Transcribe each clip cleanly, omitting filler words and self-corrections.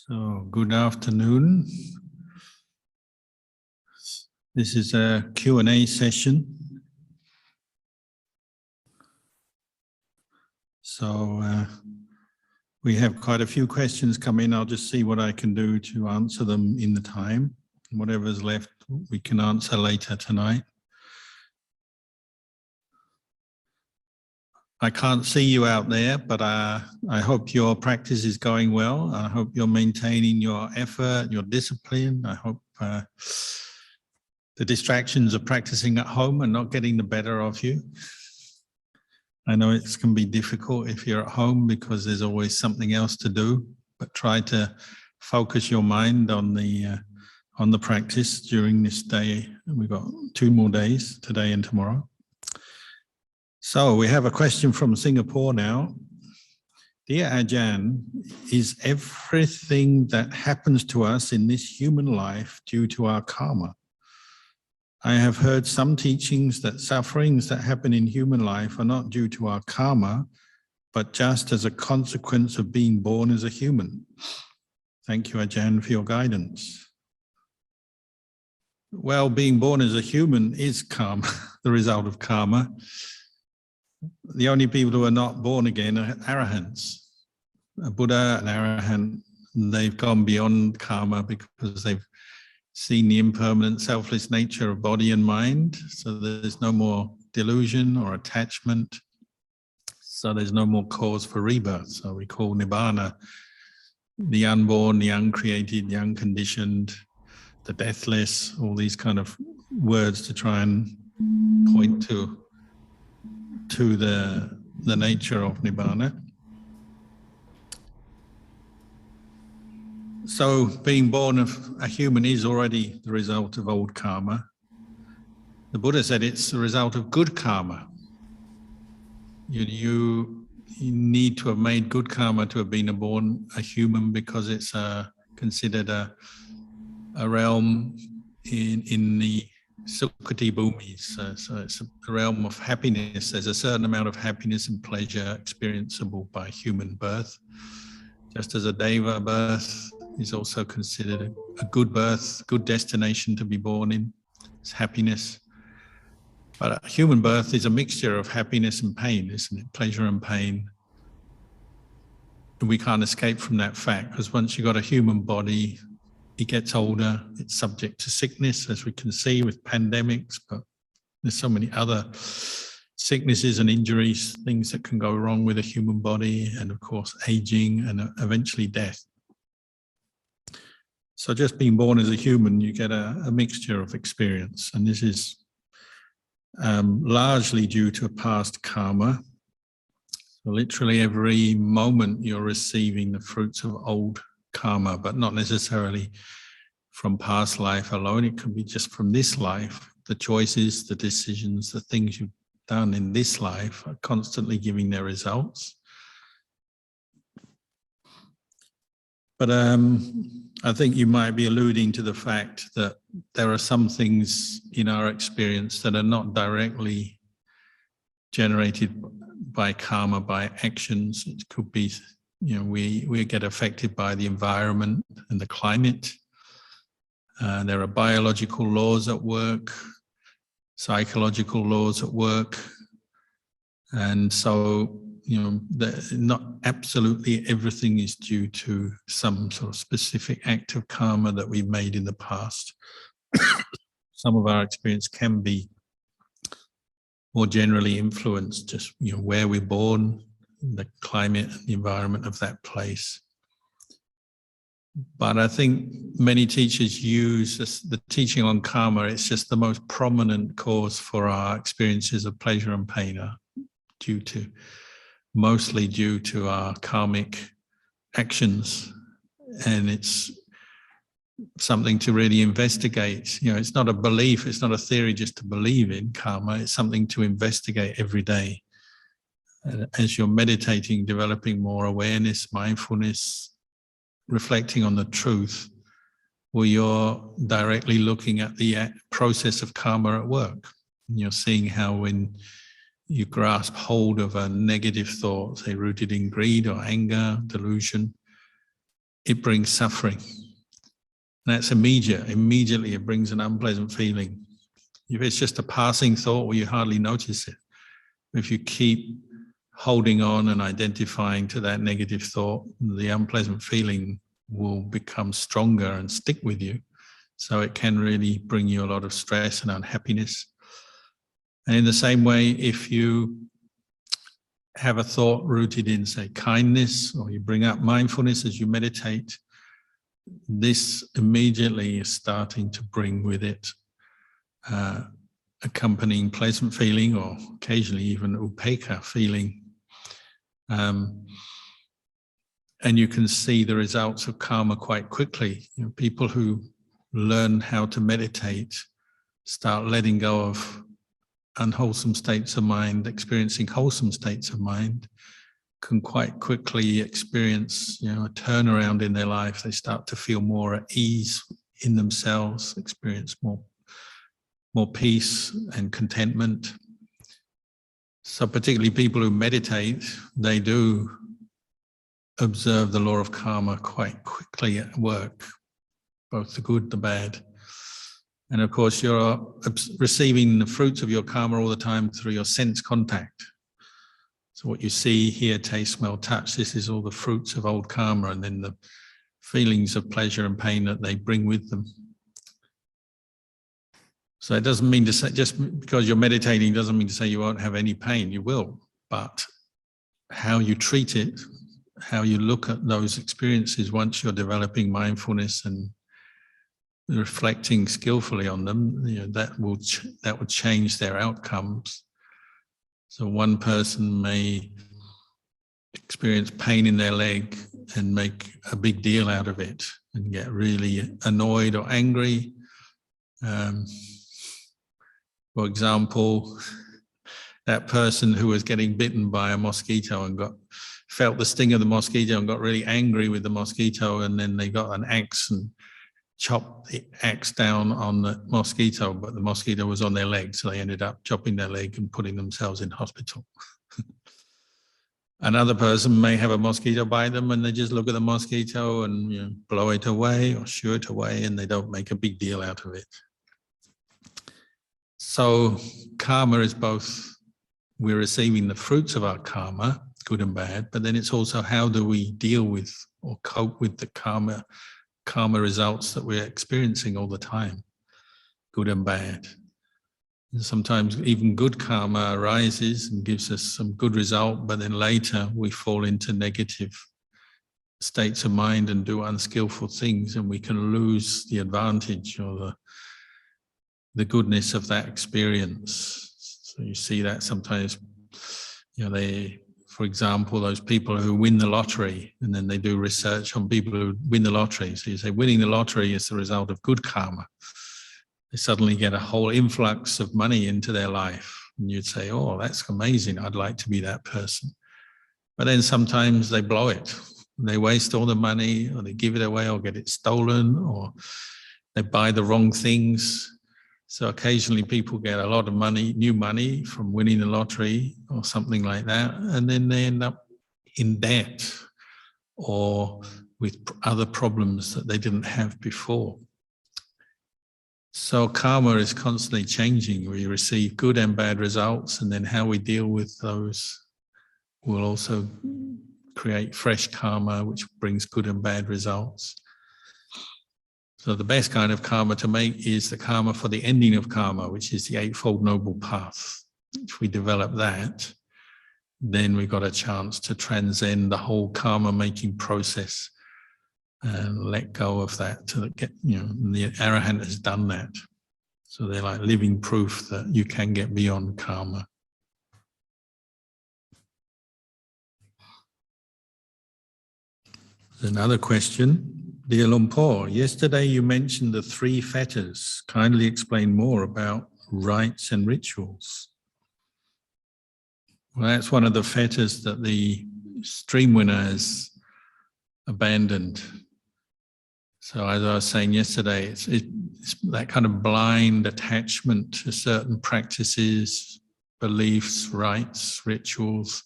So, good afternoon. This is a Q&A session. So, we have quite a few questions come in. I'll just see what I can do to answer them in the time. Whatever's left, we can answer later tonight. I can't see you out there, but I hope your practice is going well. I hope you're maintaining your effort, your discipline. I hope the distractions of practicing at home are not getting the better of you. I know it can be difficult if you're at home because there's always something else to do, but try to focus your mind on the practice during this day. We've got 2 more days, today and tomorrow. So we have a question from Singapore now. Dear Ajahn, is everything that happens to us in this human life due to our karma? I have heard some teachings that sufferings that happen in human life are not due to our karma, but just as a consequence of being born as a human. Thank you, Ajahn, for your guidance. Well, being born as a human is karma, the result of karma. The only people who are not born again are arahants. A Buddha, an arahant, they've gone beyond karma because they've seen the impermanent, selfless nature of body and mind. So there's no more delusion or attachment. So there's no more cause for rebirth. So we call Nibbana the unborn, the uncreated, the unconditioned, the deathless, all these kind of words to try and point to the nature of Nibbana. So being born of a human is already the result of old karma. The Buddha said it's the result of good karma. You need to have made good karma to have been born a human because it's considered a realm in the Sukhati Bhumis, so it's a realm of happiness. There's a certain amount of happiness and pleasure experienceable by human birth. Just as a Deva birth is also considered a good birth, good destination to be born in. It's happiness. But a human birth is a mixture of happiness and pain, isn't it? Pleasure and pain. And we can't escape from that fact because once you've got a human body, it gets older, it's subject to sickness, as we can see with pandemics, but there's so many other sicknesses and injuries, things that can go wrong with a human body, and of course, aging and eventually death. So just being born as a human, you get a mixture of experience, and this is largely due to past karma. So literally every moment you're receiving the fruits of old karma, but not necessarily from past life alone. It can be just from this life. The choices, the decisions, the things you've done in this life are constantly giving their results. But I think you might be alluding to the fact that there are some things in our experience that are not directly generated by karma, by actions. It could be, we get affected by the environment and the climate. There are biological laws at work, psychological laws at work. And so, not absolutely everything is due to some sort of specific act of karma that we've made in the past. Some of our experience can be more generally influenced, just, where we're born, the climate and the environment of that place. But I think many teachers use the teaching on karma. It's just the most prominent cause for our experiences of pleasure and pain are mostly due to our karmic actions. And it's something to really investigate. It's not a belief, it's not a theory just to believe in karma. It's something to investigate every day. As you're meditating, developing more awareness, mindfulness, reflecting on the truth, well, you're directly looking at the process of karma at work. And you're seeing how when you grasp hold of a negative thought, say rooted in greed or anger, delusion, it brings suffering. And that's immediate. Immediately it brings an unpleasant feeling. If it's just a passing thought, well, you hardly notice it. If you keep holding on and identifying to that negative thought, the unpleasant feeling will become stronger and stick with you. So it can really bring you a lot of stress and unhappiness. And in the same way, if you have a thought rooted in, say, kindness, or you bring up mindfulness as you meditate, this immediately is starting to bring with it accompanying pleasant feeling, or occasionally even upekkha feeling. And you can see the results of karma quite quickly. You know, people who learn how to meditate start letting go of unwholesome states of mind, experiencing wholesome states of mind, can quite quickly experience, you know, a turnaround in their life. They start to feel more at ease in themselves, experience more peace and contentment. So particularly people who meditate, they do observe the law of karma quite quickly at work, both the good, the bad. And of course, you're receiving the fruits of your karma all the time through your sense contact. So what you see, hear, taste, smell, touch, this is all the fruits of old karma, and then the feelings of pleasure and pain that they bring with them. So it doesn't mean to say, just because you're meditating doesn't mean to say you won't have any pain, you will. But how you treat it, how you look at those experiences once you're developing mindfulness and reflecting skillfully on them, you know, that will change their outcomes. So one person may experience pain in their leg and make a big deal out of it and get really annoyed or angry. For example, that person who was getting bitten by a mosquito and felt the sting of the mosquito and got really angry with the mosquito, and then they got an axe and chopped the axe down on the mosquito, but the mosquito was on their leg, so they ended up chopping their leg and putting themselves in hospital. Another person may have a mosquito bite them and they just look at the mosquito and, you know, blow it away or shoo it away, and they don't make a big deal out of it. So karma is both, we're receiving the fruits of our karma, good and bad, but then it's also how do we deal with or cope with the karma results that we're experiencing all the time, good and bad. And sometimes even good karma arises and gives us some good result, but then later we fall into negative states of mind and do unskillful things, and we can lose the advantage or the goodness of that experience. So you see that sometimes, you know, for example, those people who win the lottery, and then they do research on people who win the lottery. So you say winning the lottery is the result of good karma. They suddenly get a whole influx of money into their life. And you'd say, oh, that's amazing. I'd like to be that person. But then sometimes they blow it. They waste all the money, or they give it away, or get it stolen, or they buy the wrong things. So occasionally people get a lot of money, new money from winning the lottery or something like that, and then they end up in debt or with other problems that they didn't have before. So karma is constantly changing. We receive good and bad results, and then how we deal with those will also create fresh karma, which brings good and bad results. So the best kind of karma to make is the karma for the ending of karma, which is the Eightfold Noble Path. If we develop that, then we've got a chance to transcend the whole karma-making process and let go of that to get, you know, the Arahant has done that. So they're like living proof that you can get beyond karma. There's another question. Dear Lumpur, yesterday you mentioned the 3 fetters. Kindly explain more about rites and rituals. Well, that's one of the fetters that the stream winner has abandoned. So as I was saying yesterday, it's that kind of blind attachment to certain practices, beliefs, rites, rituals,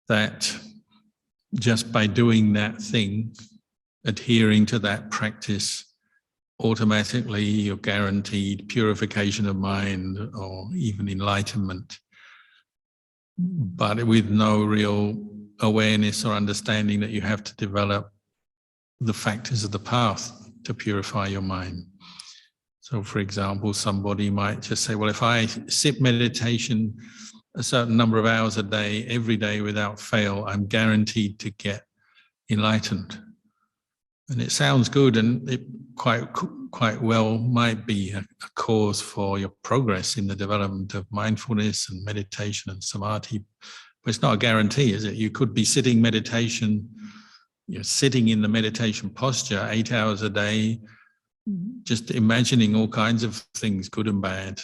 that just by doing that thing, adhering to that practice, automatically you're guaranteed purification of mind or even enlightenment, but with no real awareness or understanding that you have to develop the factors of the path to purify your mind. So, for example, somebody might just say, well, if I sit meditation a certain number of hours a day, every day without fail, I'm guaranteed to get enlightened. And it sounds good, and it quite well might be a cause for your progress in the development of mindfulness and meditation and samadhi. But it's not a guarantee, is it? You could be sitting meditation, you're sitting in the meditation posture 8 hours a day, just imagining all kinds of things, good and bad.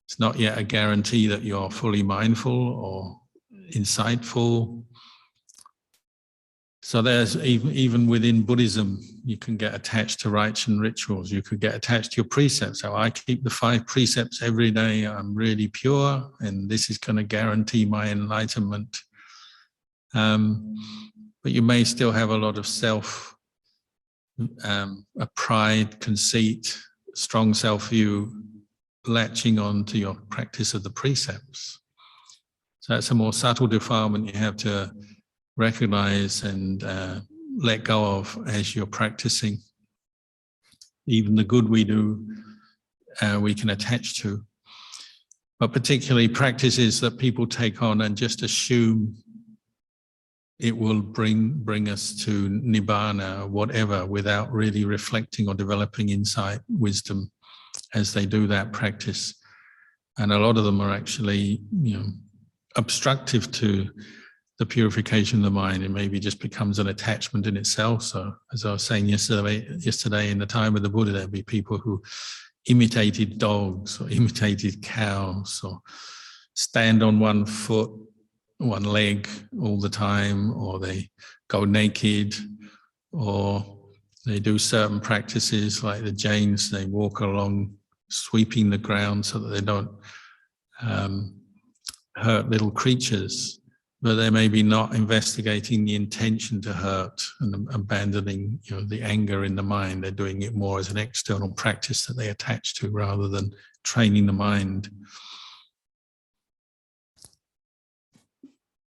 It's not yet a guarantee that you're fully mindful or insightful. So there's even within Buddhism, you can get attached to rites and rituals. You could get attached to your precepts. So I keep the 5 precepts every day. I'm really pure, and this is going to guarantee my enlightenment. But you may still have a lot of self, a pride, conceit, strong self-view, latching on to your practice of the precepts. So that's a more subtle defilement you have to recognize and let go of as you're practicing. Even the good we do, we can attach to. But particularly practices that people take on and just assume it will bring us to nibbana or whatever, without really reflecting or developing insight, wisdom, as they do that practice. And a lot of them are actually, obstructive to the purification of the mind. It maybe just becomes an attachment in itself. So as I was saying yesterday in the time of the Buddha, there'd be people who imitated dogs or imitated cows, or stand on one foot, one leg all the time, or they go naked, or they do certain practices like the Jains, they walk along sweeping the ground so that they don't hurt little creatures, but they may be not investigating the intention to hurt and abandoning the anger in the mind. They're doing it more as an external practice that they attach to rather than training the mind.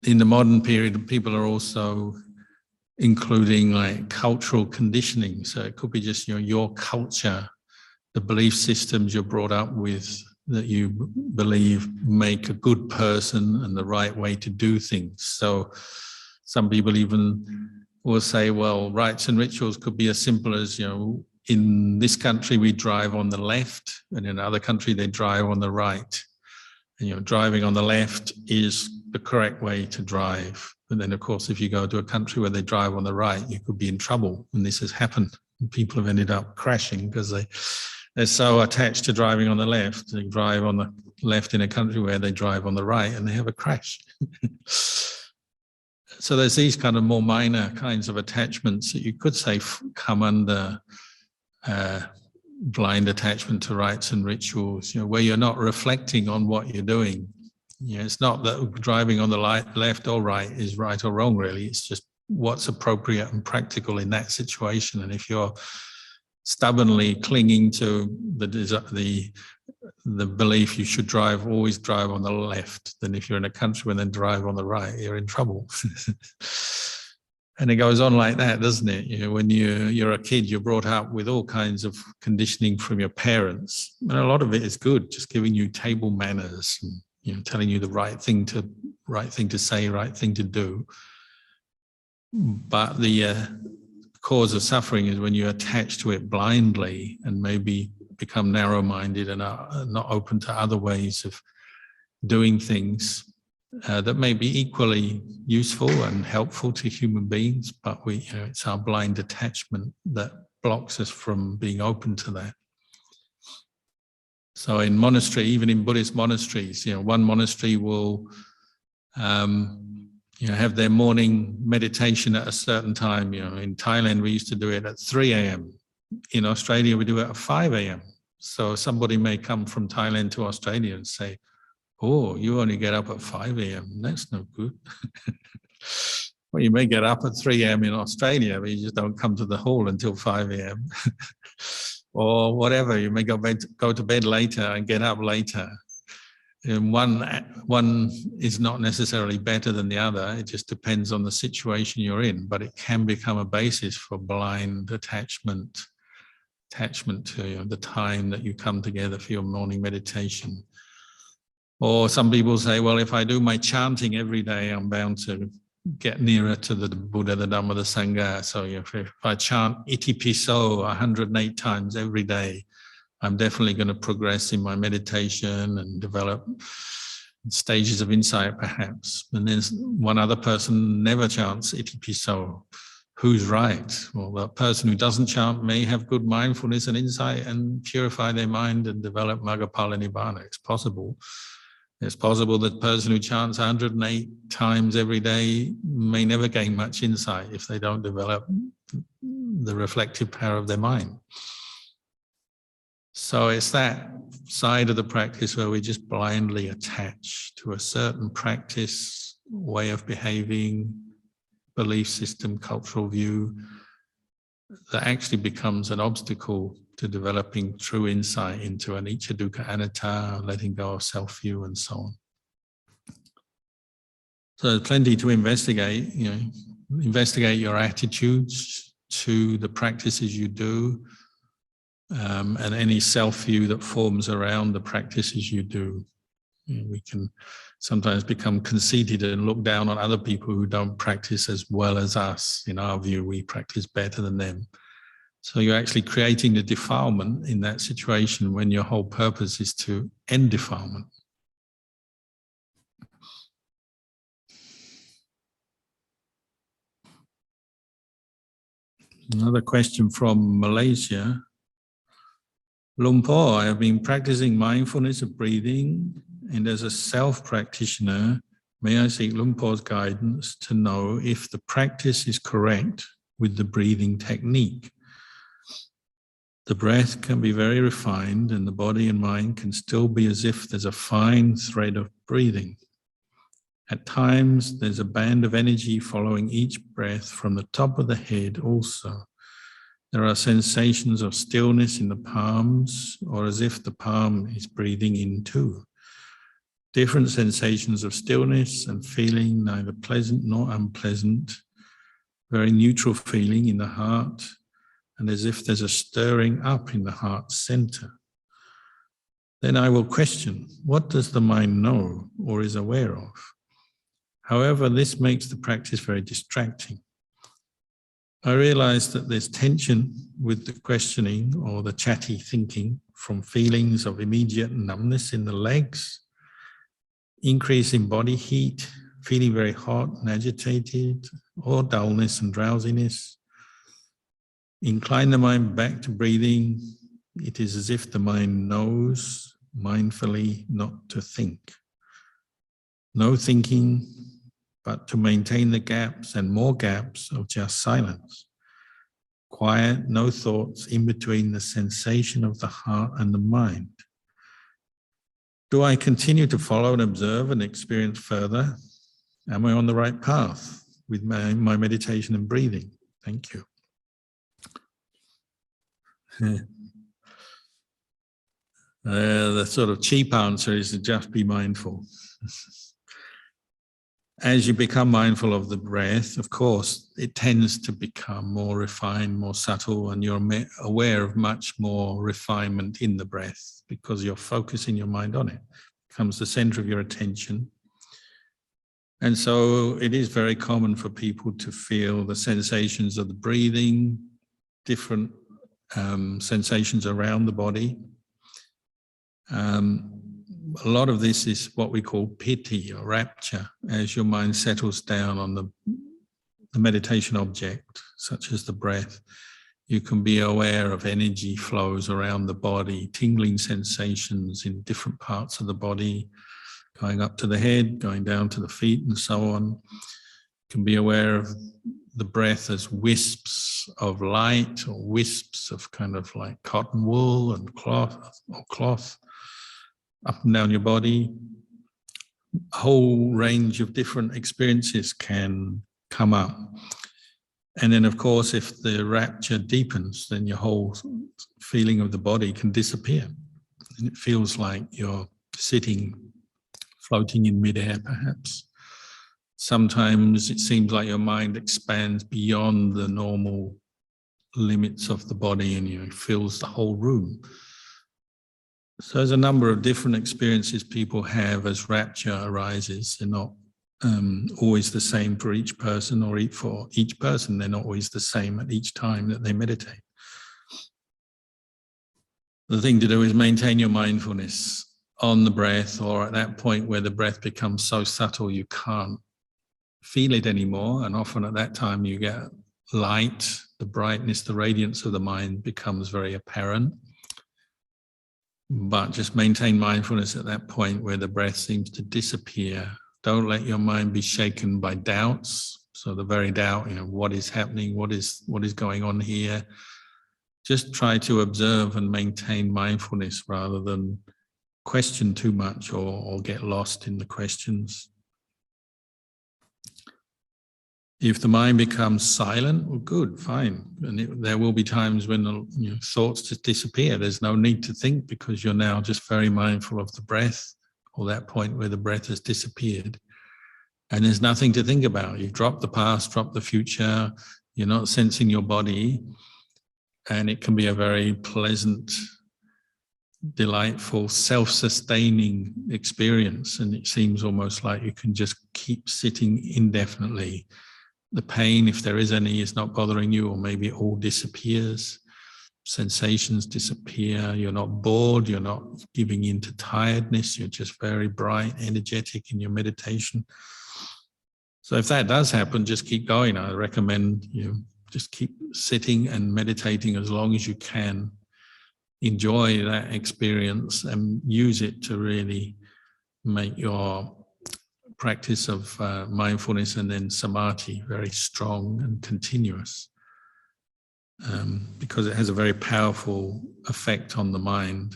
In the modern period, people are also including like cultural conditioning. So it could be just your culture, the belief systems you're brought up with that you believe make a good person and the right way to do things. So some people even will say, well, rites and rituals could be as simple as, in this country we drive on the left, and in another country they drive on the right. And driving on the left is the correct way to drive. And then, of course, if you go to a country where they drive on the right, you could be in trouble. And this has happened. And people have ended up crashing because they're so attached to driving on the left. They drive on the left in a country where they drive on the right, and they have a crash. So there's these kind of more minor kinds of attachments that you could say come under blind attachment to rites and rituals, where you're not reflecting on what you're doing. It's not that driving on the left or right is right or wrong, really. It's just what's appropriate and practical in that situation. And if you're stubbornly clinging to the belief you should always drive on the left, then if you're in a country where they drive on the right, you're in trouble. And it goes on like that, doesn't it? When you're a kid, you're brought up with all kinds of conditioning from your parents, and a lot of it is good, just giving you table manners, and telling you the right thing to say, right thing to do. But the cause of suffering is when you attach to it blindly and maybe become narrow-minded and are not open to other ways of doing things that may be equally useful and helpful to human beings, but it's our blind attachment that blocks us from being open to that. So in monastery, even in Buddhist monasteries, one monastery will have their morning meditation at a certain time. In Thailand, we used to do it at 3 a.m. In Australia, we do it at 5 a.m. So somebody may come from Thailand to Australia and say, oh, you only get up at 5 a.m. That's no good. Well, you may get up at 3 a.m. in Australia, but you just don't come to the hall until 5 a.m. or whatever. You may go to bed later and get up later. And one is not necessarily better than the other. It just depends on the situation you're in, but it can become a basis for blind attachment to the time that you come together for your morning meditation. Or some people say, well, if I do my chanting every day, I'm bound to get nearer to the Buddha, the Dhamma, the Sangha. So if I chant iti piso 108 times every day, I'm definitely going to progress in my meditation and develop stages of insight, perhaps. And then one other person never chants iti piso. Who's right? Well, the person who doesn't chant may have good mindfulness and insight and purify their mind and develop Magaphala Nibbana. It's possible. It's possible that the person who chants 108 times every day may never gain much insight if they don't develop the reflective power of their mind. So it's that side of the practice where we just blindly attach to a certain practice, way of behaving, belief system, cultural view, that actually becomes an obstacle to developing true insight into anicca, dukkha, anatta, letting go of self-view and so on. So there's plenty to investigate, investigate your attitudes to the practices you do, and any self-view that forms around the practices you do. We can sometimes become conceited and look down on other people who don't practice as well as us. In our view, we practice better than them. So you're actually creating the defilement in that situation when your whole purpose is to end defilement. Another question from Malaysia. Luang Por, I have been practicing mindfulness of breathing, and as a self-practitioner, may I seek Luang Por's guidance to know if the practice is correct with the breathing technique. The breath can be very refined and the body and mind can still be as if there's a fine thread of breathing. At times, there's a band of energy following each breath from the top of the head also. There are sensations of stillness in the palms, or as if the palm is breathing in too. Different sensations of stillness and feeling, neither pleasant nor unpleasant, very neutral feeling in the heart, and as if there's a stirring up in the heart center. Then I will question, what does the mind know or is aware of? However, this makes the practice very distracting. I realize that there's tension with the questioning or the chatty thinking from feelings of immediate numbness in the legs, increase in body heat, feeling very hot and agitated, or dullness and drowsiness. Incline the mind back to breathing. It is as if the mind knows mindfully not to think. No thinking, but to maintain the gaps and more gaps of just silence. Quiet, no thoughts in between the sensation of the heart and the mind. Do I continue to follow and observe and experience further? Am I on the right path with my meditation and breathing? Thank you. The sort of cheap answer is to just be mindful. As you become mindful of the breath, of course, it tends to become more refined, more subtle, and you're aware of much more refinement in the breath because you're focusing your mind on it. It becomes the center of your attention. And so it is very common for people to feel the sensations of the breathing, different sensations around the body. A lot of this is what we call piti or rapture, as your mind settles down on the meditation object, such as the breath. You can be aware of energy flows around the body, tingling sensations in different parts of the body, going up to the head, going down to the feet, and so on. You can be aware of the breath as wisps of light or wisps of kind of like cotton wool and cloth up and down your body. A whole range of different experiences can come up. And then, of course, if the rapture deepens, then your whole feeling of the body can disappear. And it feels like you're sitting, floating in midair, perhaps. Sometimes it seems like your mind expands beyond the normal limits of the body and it fills the whole room. So there's a number of different experiences people have as rapture arises. They're not always the same for each person, or for each person, they're not always the same at each time that they meditate. The thing to do is maintain your mindfulness on the breath, or at that point where the breath becomes so subtle you can't feel it anymore. And often at that time you get light, the brightness, the radiance of the mind becomes very apparent. But just maintain mindfulness at that point where the breath seems to disappear. Don't let your mind be shaken by doubts. So the very doubt, what is happening? What is going on here? Just try to observe and maintain mindfulness rather than question too much or get lost in the questions. If the mind becomes silent, well, good, fine. And there will be times when thoughts just disappear. There's no need to think because you're now just very mindful of the breath, or that point where the breath has disappeared. And there's nothing to think about. You've dropped the past, dropped the future. You're not sensing your body. And it can be a very pleasant, delightful, self-sustaining experience. And it seems almost like you can just keep sitting indefinitely. The pain, if there is any, is not bothering you, or maybe it all disappears. Sensations disappear. You're not bored. You're not giving in to tiredness. You're just very bright, energetic in your meditation. So if that does happen, just keep going. I recommend you just keep sitting and meditating as long as you can. Enjoy that experience and use it to really make your practice of mindfulness and then samadhi very strong and continuous, because it has a very powerful effect on the mind.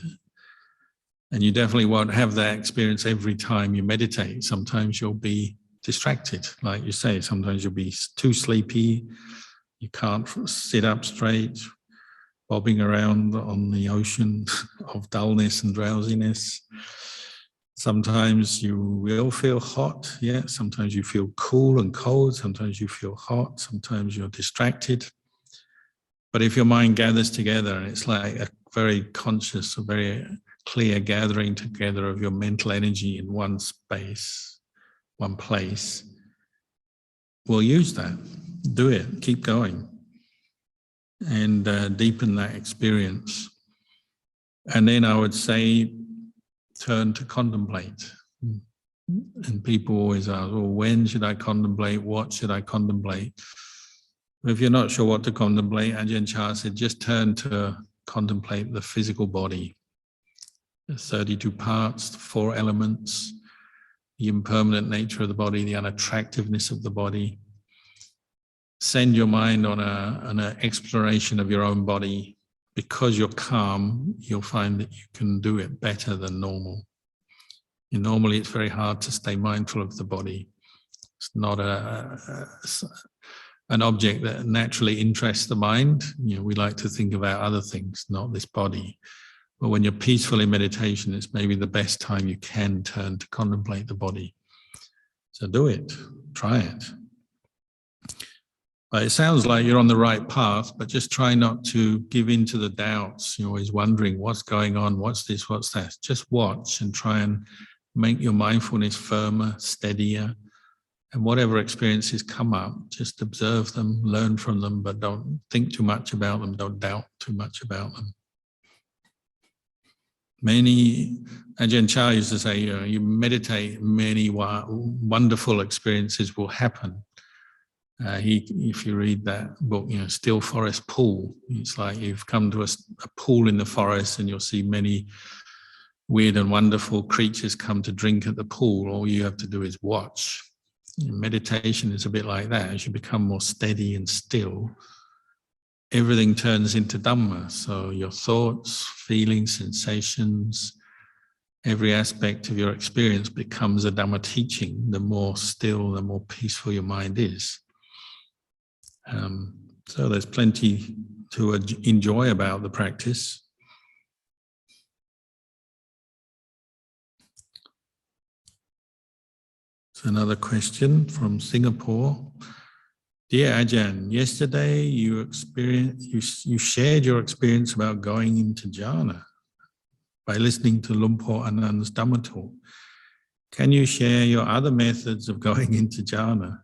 And you definitely won't have that experience every time you meditate. Sometimes you'll be distracted, like you say. Sometimes you'll be too sleepy, you can't sit up straight, bobbing around on the ocean of dullness and drowsiness. Sometimes you will feel hot, yeah. Sometimes you feel cool and cold. Sometimes you feel hot. Sometimes you're distracted. But if your mind gathers together, and it's like a very conscious, a very clear gathering together of your mental energy in one space, one place, we'll use that. Do it. Keep going. And deepen that experience. And then I would say, turn to contemplate. And people always ask, well, when should I contemplate? What should I contemplate? If you're not sure what to contemplate, Ajahn said, just turn to contemplate the physical body. The 32 parts, the 4 elements, the impermanent nature of the body, the unattractiveness of the body. Send your mind on an exploration of your own body. Because you're calm, you'll find that you can do it better than normal. And normally it's very hard to stay mindful of the body. It's not an object that naturally interests the mind. We like to think about other things, not this body. But when you're peaceful in meditation, it's maybe the best time you can turn to contemplate the body. So do it, try it. But it sounds like you're on the right path, but just try not to give in to the doubts. You're always wondering what's going on, what's this, what's that. Just watch and try and make your mindfulness firmer, steadier. And whatever experiences come up, just observe them, learn from them, but don't think too much about them, don't doubt too much about them. Ajahn Chah used to say, you meditate, many wonderful experiences will happen. If you read that book, Still Forest Pool, it's like you've come to a pool in the forest and you'll see many weird and wonderful creatures come to drink at the pool. All you have to do is watch. Meditation is a bit like that. As you become more steady and still, everything turns into Dhamma. So your thoughts, feelings, sensations, every aspect of your experience becomes a Dhamma teaching. The more still, the more peaceful your mind is. So there's plenty to enjoy about the practice. So another question from Singapore. Dear Ajahn, yesterday you shared your experience about going into jhana by listening to Lumpur Anand's Dhamma talk. Can you share your other methods of going into jhana?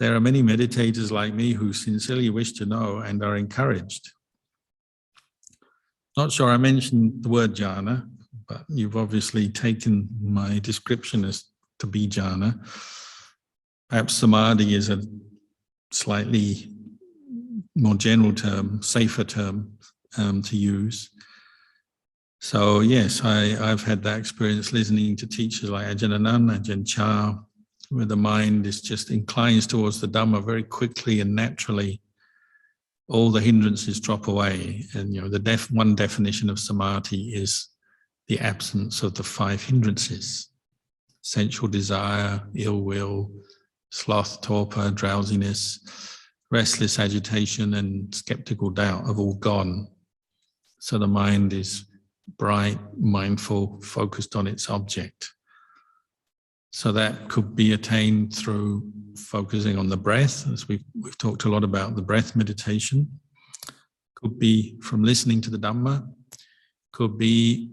There are many meditators like me who sincerely wish to know and are encouraged. Not sure I mentioned the word jhana, but you've obviously taken my description as to be jhana. Perhaps samadhi is a slightly more general term, safer term to use. So yes, I've had that experience listening to teachers like Ajahn Ajahn Chah, where the mind is just inclines towards the Dhamma very quickly and naturally. All the hindrances drop away. And the one definition of samadhi is the absence of the 5 hindrances: sensual desire, ill will, sloth, torpor, drowsiness, restless agitation, and skeptical doubt have all gone. So the mind is bright, mindful, focused on its object. So that could be attained through focusing on the breath, as we've talked a lot about the breath meditation. Could be from listening to the Dhamma. Could be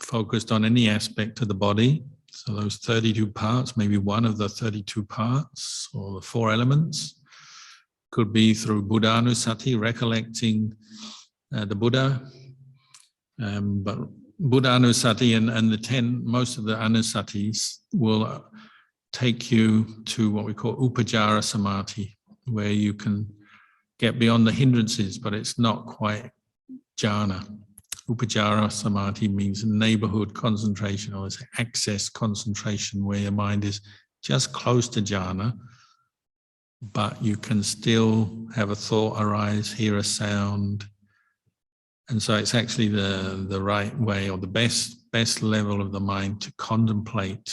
focused on any aspect of the body. So those 32 parts, maybe one of the 32 parts or the 4 elements. Could be through Buddhanusati, recollecting the Buddha. But Buddha Anusati and most of the Anusatis will take you to what we call Upajara Samadhi, where you can get beyond the hindrances, but it's not quite jhana. Upajara Samadhi means neighborhood concentration, or it's access concentration, where your mind is just close to jhana, but you can still have a thought arise, hear a sound. And so it's actually the right way, or the best level of the mind to contemplate,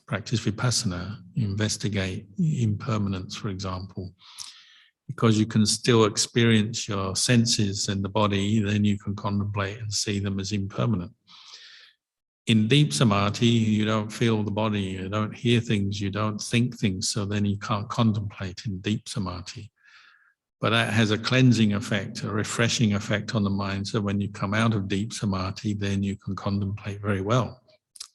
practice vipassana, investigate impermanence, for example. Because you can still experience your senses and the body, then you can contemplate and see them as impermanent. In deep samadhi, you don't feel the body, you don't hear things, you don't think things, so then you can't contemplate in deep samadhi. But that has a cleansing effect, a refreshing effect on the mind. So when you come out of deep samadhi, then you can contemplate very well.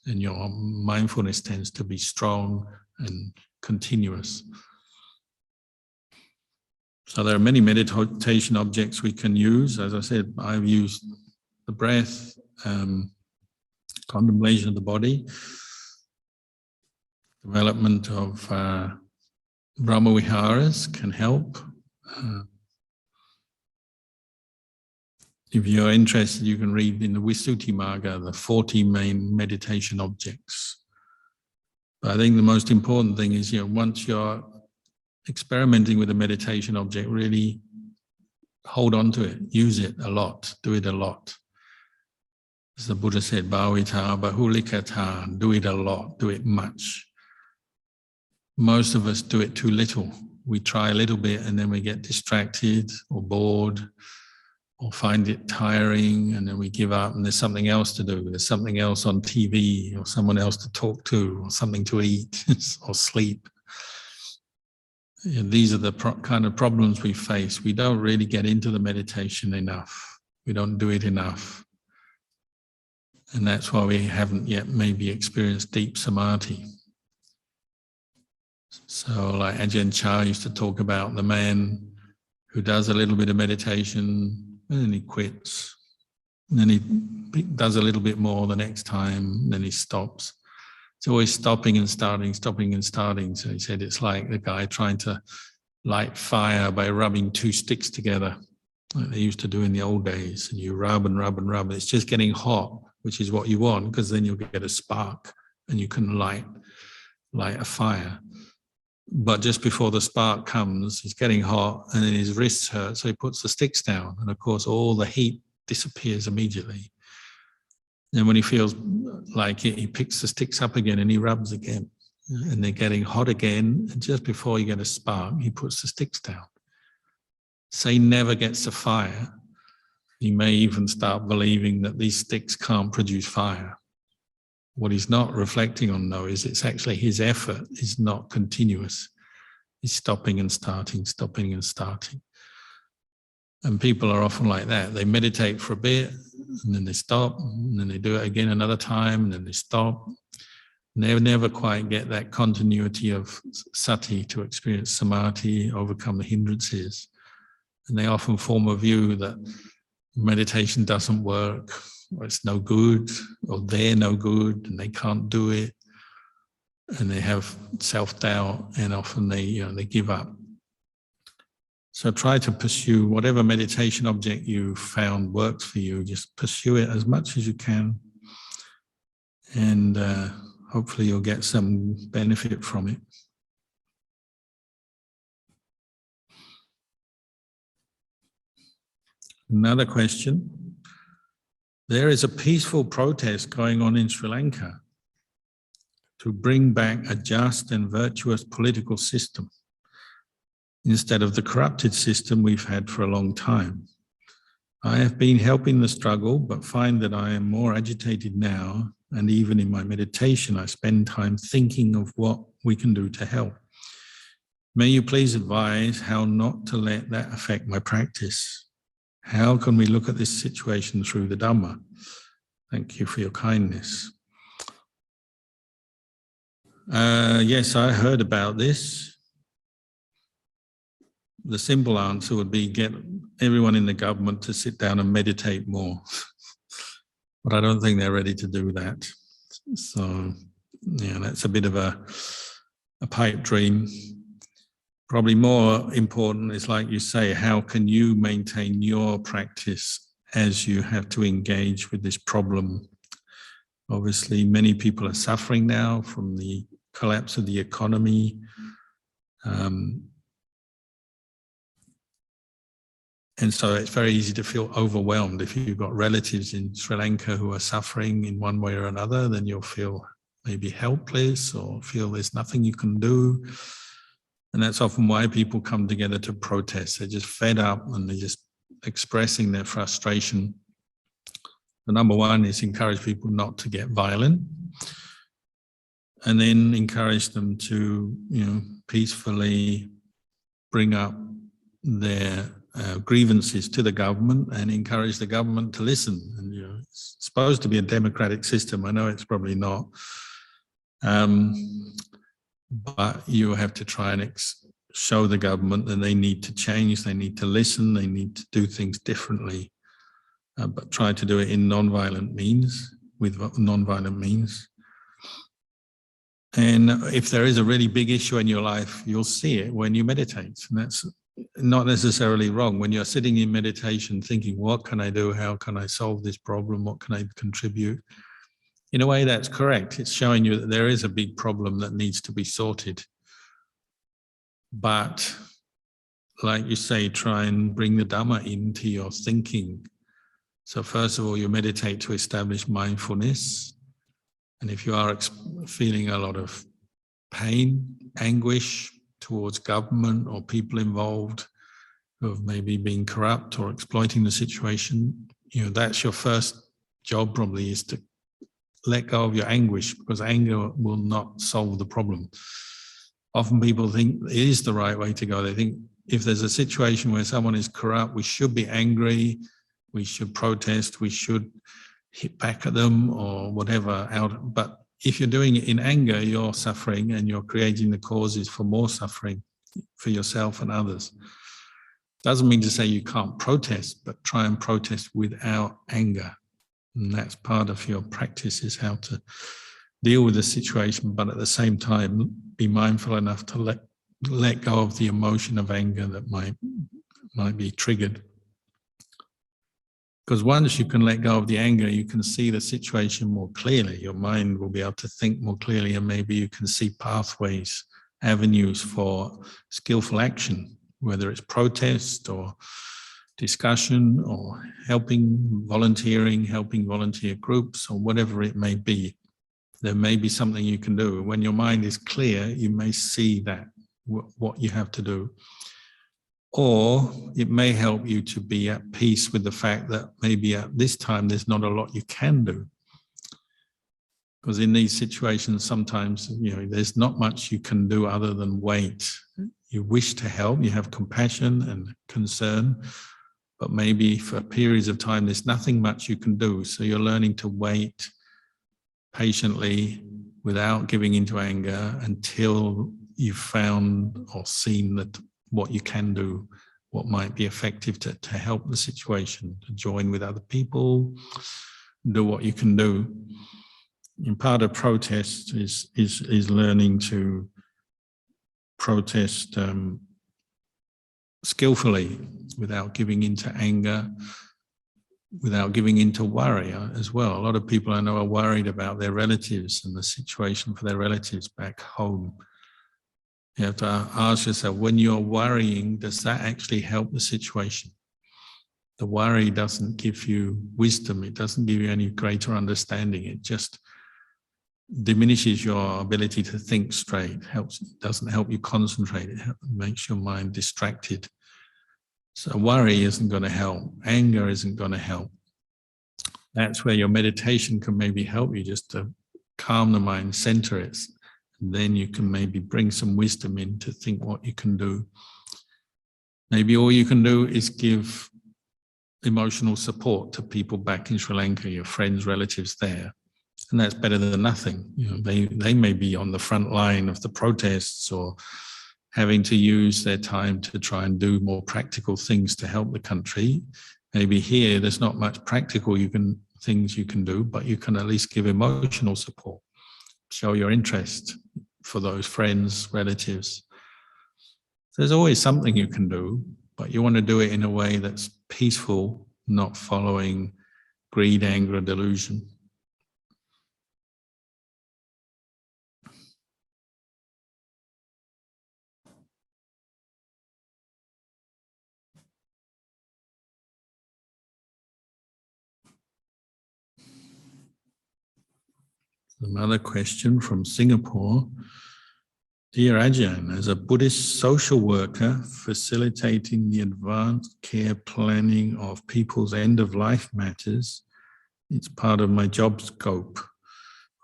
And your mindfulness tends to be strong and continuous. So there are many meditation objects we can use. As I said, I've used the breath, contemplation of the body, development of Brahma Viharas can help. If you're interested, you can read in the Visuddhi Magga the 40 main meditation objects. But I think the most important thing is, once you're experimenting with a meditation object, really hold on to it, use it a lot, do it a lot. As the Buddha said, bhavita bahulikata, do it a lot, do it much. Most of us do it too little. We try a little bit and then we get distracted or bored or find it tiring, and then we give up and there's something else to do. There's something else on TV or someone else to talk to or something to eat or sleep. These are the kind of problems we face. We don't really get into the meditation enough. We don't do it enough. And that's why we haven't yet maybe experienced deep samadhi. So like Ajahn Chah used to talk about the man who does a little bit of meditation and then he quits. And then he does a little bit more the next time, and then he stops. It's always stopping and starting, stopping and starting. So he said it's like the guy trying to light fire by rubbing 2 sticks together, like they used to do in the old days. And you rub and rub and rub. It's just getting hot, which is what you want, because then you'll get a spark and you can light a fire. But just before the spark comes, he's getting hot and then his wrists hurt, so he puts the sticks down. And of course, all the heat disappears immediately. And when he feels like it, he picks the sticks up again and he rubs again. And they're getting hot again. And just before you get a spark, he puts the sticks down. say never gets a fire, he may even start believing that these sticks can't produce fire. What he's not reflecting on, though, is it's actually his effort is not continuous. He's stopping and starting, stopping and starting. And people are often like that. They meditate for a bit, and then they stop, and then they do it again another time, and then they stop. And they never quite get that continuity of sati to experience samadhi, overcome the hindrances. And they often form a view that meditation doesn't work, or it's no good, or they're no good, and they can't do it. And they have self-doubt, and often they give up. So try to pursue whatever meditation object you found works for you. Just pursue it as much as you can, and hopefully you'll get some benefit from it. Another question. There is a peaceful protest going on in Sri Lanka to bring back a just and virtuous political system instead of the corrupted system we've had for a long time. I have been helping the struggle, but find that I am more agitated now, and even in my meditation, I spend time thinking of what we can do to help. May you please advise how not to let that affect my practice. How can we look at this situation through the Dhamma? Thank you for your kindness. Yes, I heard about this. The simple answer would be get everyone in the government to sit down and meditate more. But I don't think they're ready to do that. So, yeah, that's a bit of a pipe dream. Probably more important is, like you say, how can you maintain your practice as you have to engage with this problem? Obviously, many people are suffering now from the collapse of the economy. And so it's very easy to feel overwhelmed. If you've got relatives in Sri Lanka who are suffering in one way or another, then you'll feel maybe helpless or feel there's nothing you can do. And that's often why people come together to protest. They're just fed up and they're just expressing their frustration. The number one is encourage people not to get violent, and then encourage them to, peacefully bring up their grievances to the government and encourage the government to listen. And it's supposed to be a democratic system. I know it's probably not. But you have to try and show the government that they need to change, they need to listen, they need to do things differently, but try to do it in non-violent means, with non-violent means. And if there is a really big issue in your life, you'll see it when you meditate. And that's not necessarily wrong. When you're sitting in meditation thinking, what can I do? How can I solve this problem? What can I contribute? In a way, that's correct. It's showing you that there is a big problem that needs to be sorted. But, like you say, try and bring the Dhamma into your thinking. So first of all, you meditate to establish mindfulness. And if you are feeling a lot of pain, anguish towards government or people involved who have maybe been corrupt or exploiting the situation, that's your first job probably, is to let go of your anguish, because anger will not solve the problem. Often people think it is the right way to go. They think if there's a situation where someone is corrupt, we should be angry, we should protest, we should hit back at them or whatever. But if you're doing it in anger, you're suffering and you're creating the causes for more suffering for yourself and others. Doesn't mean to say you can't protest, but try and protest without anger. And that's part of your practice, is how to deal with the situation, but at the same time, be mindful enough to let go of the emotion of anger that might be triggered. Because once you can let go of the anger, you can see the situation more clearly. Your mind will be able to think more clearly, and maybe you can see pathways, avenues for skillful action, whether it's protest or discussion or volunteering, helping volunteer groups, or whatever it may be. There may be something you can do. When your mind is clear, you may see that, what you have to do. Or it may help you to be at peace with the fact that maybe at this time there's not a lot you can do. Because in these situations, sometimes, there's not much you can do other than wait. You wish to help, you have compassion and concern, but maybe for periods of time, there's nothing much you can do. So you're learning to wait patiently without giving into anger until you've found or seen that what you can do, what might be effective to help the situation, to join with other people, do what you can do. And part of protest is learning to protest skillfully, without giving into anger, without giving into worry as well. A lot of people I know are worried about their relatives and the situation for their relatives back home. You have to ask yourself, when you're worrying, does that actually help the situation? The worry doesn't give you wisdom. It doesn't give you any greater understanding. It just diminishes your ability to think straight. It doesn't help you concentrate. It makes your mind distracted. So worry isn't going to help. Anger isn't going to help. That's where your meditation can maybe help you, just to calm the mind, center it. And then you can maybe bring some wisdom in to think what you can do. Maybe all you can do is give emotional support to people back in Sri Lanka, your friends, relatives there. And that's better than nothing. They may be on the front line of the protests or having to use their time to try and do more practical things to help the country. Maybe here there's not much practical things you can do, but you can at least give emotional support, show your interest for those friends, relatives. There's always something you can do, but you want to do it in a way that's peaceful, not following greed, anger, or delusion. Another question from Singapore. Dear Ajahn, as a Buddhist social worker facilitating the advanced care planning of people's end-of-life matters, it's part of my job scope.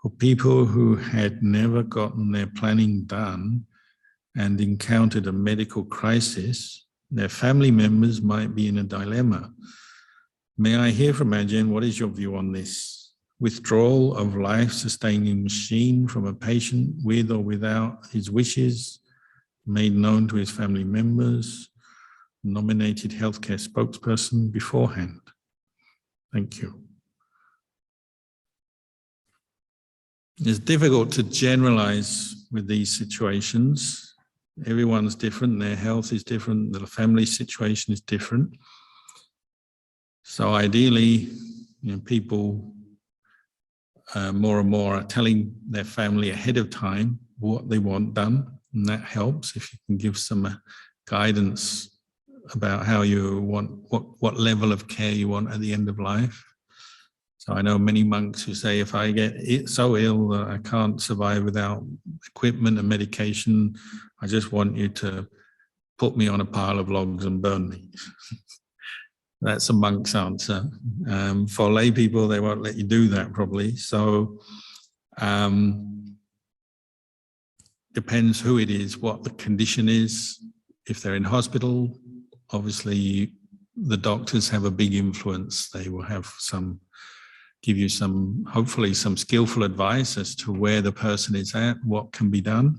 For people who had never gotten their planning done and encountered a medical crisis, their family members might be in a dilemma. May I hear from Ajahn, what is your view on this? Withdrawal of life-sustaining machine from a patient with or without his wishes, made known to his family members, nominated healthcare spokesperson beforehand. Thank you. It's difficult to generalize with these situations. Everyone's different, their health is different, the family situation is different. So ideally, people more and more are telling their family ahead of time what they want done, and that helps if you can give some guidance about how you want, what level of care you want at the end of life. So I know many monks who say, if I get so ill that I can't survive without equipment and medication, I just want you to put me on a pile of logs and burn me. That's a monk's answer. For lay people, they won't let you do that probably. So depends who it is, what the condition is. If they're in hospital, obviously the doctors have a big influence. They will have give you hopefully some skillful advice as to where the person is at, what can be done.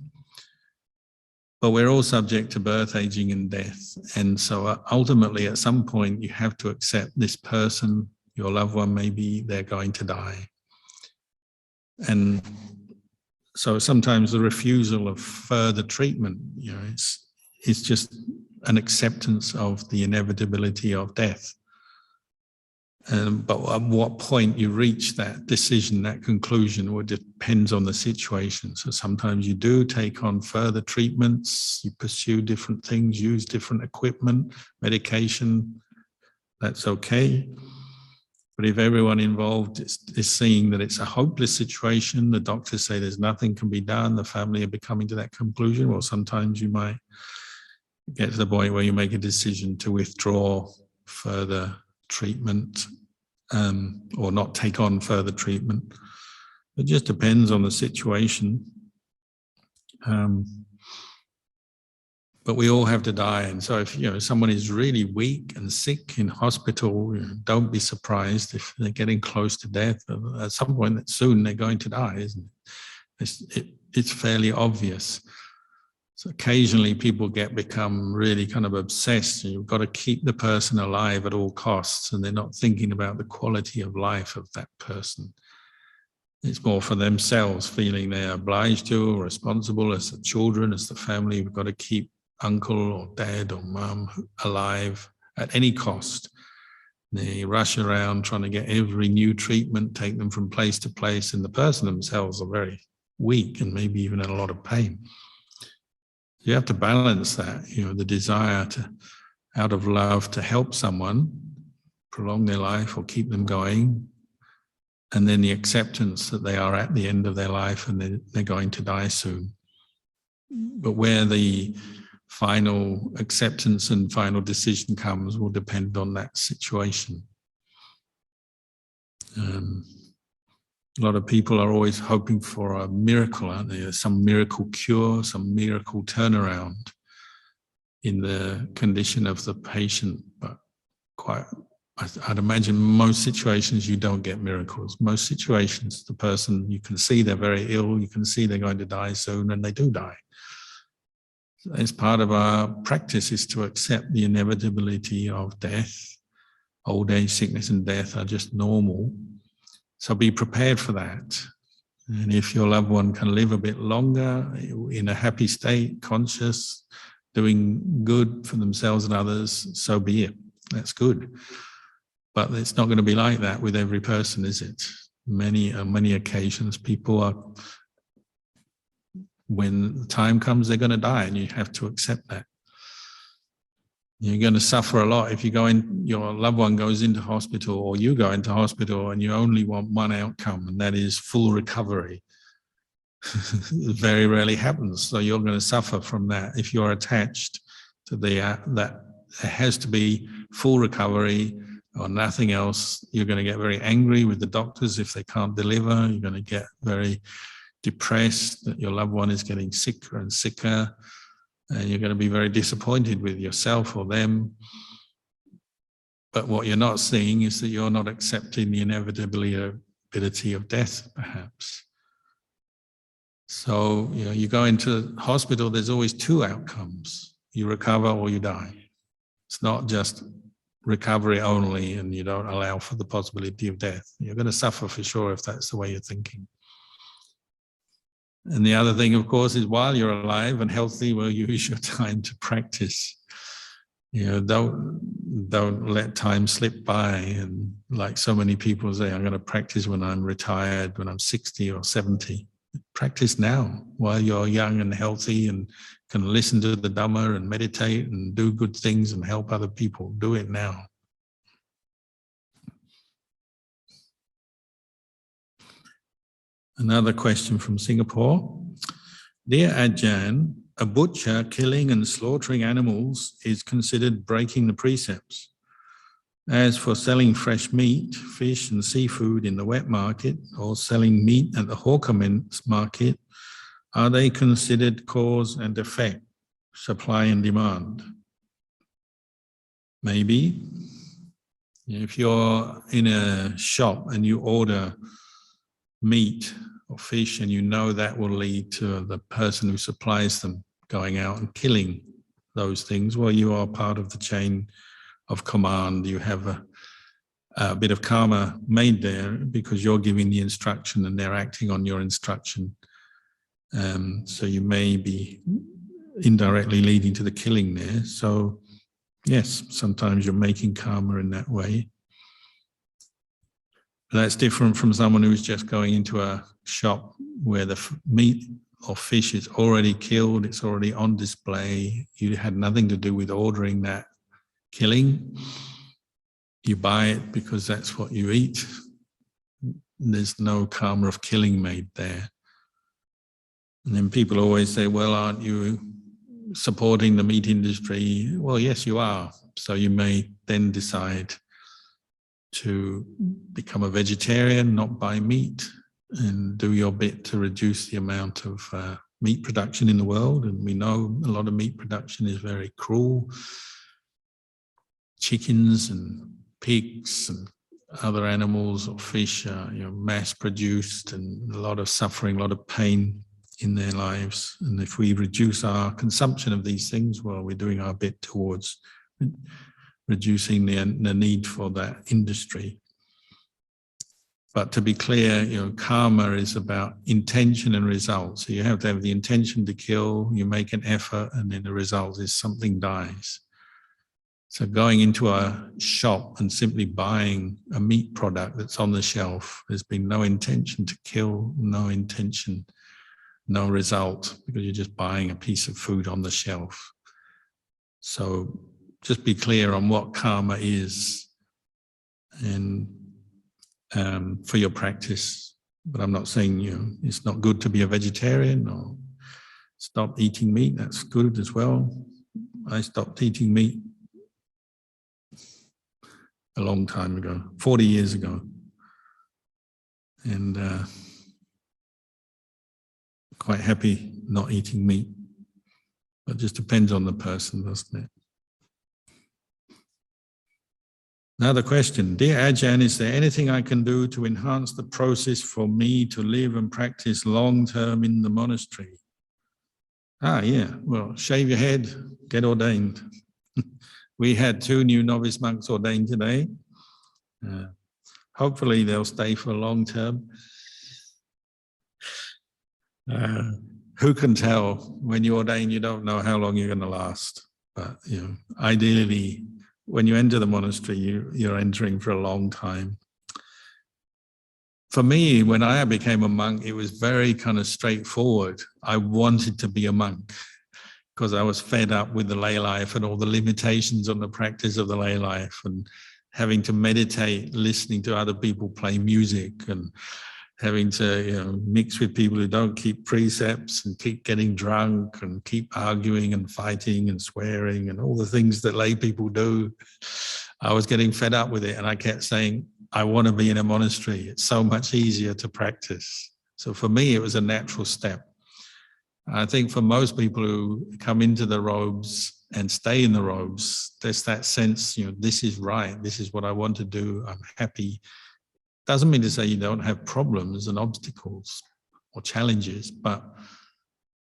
But we're all subject to birth, aging, and death. And so ultimately, at some point, you have to accept this person, your loved one, maybe they're going to die. And so sometimes the refusal of further treatment, it's just an acceptance of the inevitability of death. But at what point you reach that decision, that conclusion, well, depends on the situation. So sometimes you do take on further treatments, you pursue different things, use different equipment, medication, that's okay. But if everyone involved is seeing that it's a hopeless situation, the doctors say there's nothing can be done, the family are coming to that conclusion, well, sometimes you might get to the point where you make a decision to withdraw further treatment or not take on further treatment. It just depends on the situation. But we all have to die. And so if someone is really weak and sick in hospital, don't be surprised if they're getting close to death. At some point soon they're going to die, isn't it? It's fairly obvious. So occasionally people become really kind of obsessed. You've got to keep the person alive at all costs, and they're not thinking about the quality of life of that person. It's more for themselves, feeling they're obliged to or responsible as the children, as the family. We've got to keep uncle or dad or mum alive at any cost. They rush around trying to get every new treatment, take them from place to place, and the person themselves are very weak and maybe even in a lot of pain. You have to balance that, the desire to, out of love, to help someone prolong their life or keep them going, and then the acceptance that they are at the end of their life and they're going to die soon. But where the final acceptance and final decision comes will depend on that situation. A lot of people are always hoping for a miracle, aren't they? Some miracle cure, some miracle turnaround in the condition of the patient. But I'd imagine most situations you don't get miracles. Most situations, the person, you can see they're very ill, you can see they're going to die soon, and they do die. As part of our practice is to accept the inevitability of death. Old age, sickness, and death are just normal. So be prepared for that. And if your loved one can live a bit longer in a happy state, conscious, doing good for themselves and others, so be it. That's good. But it's not going to be like that with every person, is it? On many occasions, people are, when the time comes, they're going to die, and you have to accept that. You're going to suffer a lot if your loved one goes into hospital, or you go into hospital, and you only want one outcome, and that is full recovery. It very rarely happens. So you're going to suffer from that. If you're attached to that it has to be full recovery or nothing else, you're going to get very angry with the doctors if they can't deliver. You're going to get very depressed that your loved one is getting sicker and sicker. And you're going to be very disappointed with yourself or them. But what you're not seeing is that you're not accepting the inevitability of death, perhaps. So, you go into hospital, there's always two outcomes. You recover or you die. It's not just recovery only and you don't allow for the possibility of death. You're going to suffer for sure if that's the way you're thinking. And the other thing, of course, is while you're alive and healthy, well, you use your time to practice. Don't let time slip by. And like so many people say, I'm going to practice when I'm retired, when I'm 60 or 70. Practice now while you're young and healthy and can listen to the Dhamma and meditate and do good things and help other people. Do it now. Another question from Singapore. Dear Ajahn, a butcher killing and slaughtering animals is considered breaking the precepts. As for selling fresh meat, fish and seafood in the wet market or selling meat at the hawker market, are they considered cause and effect, supply and demand? Maybe. If you're in a shop and you order meat or fish and you know that will lead to the person who supplies them going out and killing those things, well, you are part of the chain of command. You have a bit of karma made there because you're giving the instruction and they're acting on your instruction. So you may be indirectly leading to the killing there. So yes, sometimes you're making karma in that way. That's different from someone who's just going into a shop where the meat or fish is already killed, it's already on display. You had nothing to do with ordering that killing. You buy it because that's what you eat. There's no karma of killing made there. And then people always say, well, aren't you supporting the meat industry. Well, yes, you are. So you may then decide to become a vegetarian, not buy meat, and do your bit to reduce the amount of meat production in the world. And we know a lot of meat production is very cruel. Chickens and pigs and other animals or fish are, mass produced, and a lot of suffering, a lot of pain in their lives. And if we reduce our consumption of these things, well, we're doing our bit towards reducing the need for that industry. But to be clear, karma is about intention and result. So you have to have the intention to kill, you make an effort, and then the result is something dies. So going into a shop and simply buying a meat product that's on the shelf, there's been no intention to kill, no intention, no result, because you're just buying a piece of food on the shelf. So just be clear on what karma is and for your practice. But I'm not saying it's not good to be a vegetarian or stop eating meat. That's good as well. I stopped eating meat a long time ago, 40 years ago. And quite happy not eating meat. But it just depends on the person, doesn't it? Another question. Dear Ajahn, is there anything I can do to enhance the process for me to live and practice long-term in the monastery? Yeah. Well, shave your head, get ordained. We had 2 new novice monks ordained today. Hopefully they'll stay for long term. Who can tell? When you ordain, you don't know how long you're going to last. But ideally, when you enter the monastery, you're entering for a long time. For me, when I became a monk, it was very kind of straightforward. I wanted to be a monk because I was fed up with the lay life and all the limitations on the practice of the lay life, and having to meditate, listening to other people play music, and having to mix with people who don't keep precepts and keep getting drunk and keep arguing and fighting and swearing and all the things that lay people do. I was getting fed up with it, and I kept saying, I want to be in a monastery. It's so much easier to practice. So for me, it was a natural step. I think for most people who come into the robes and stay in the robes, there's that sense, this is right. This is what I want to do. I'm happy. Doesn't mean to say you don't have problems and obstacles or challenges, but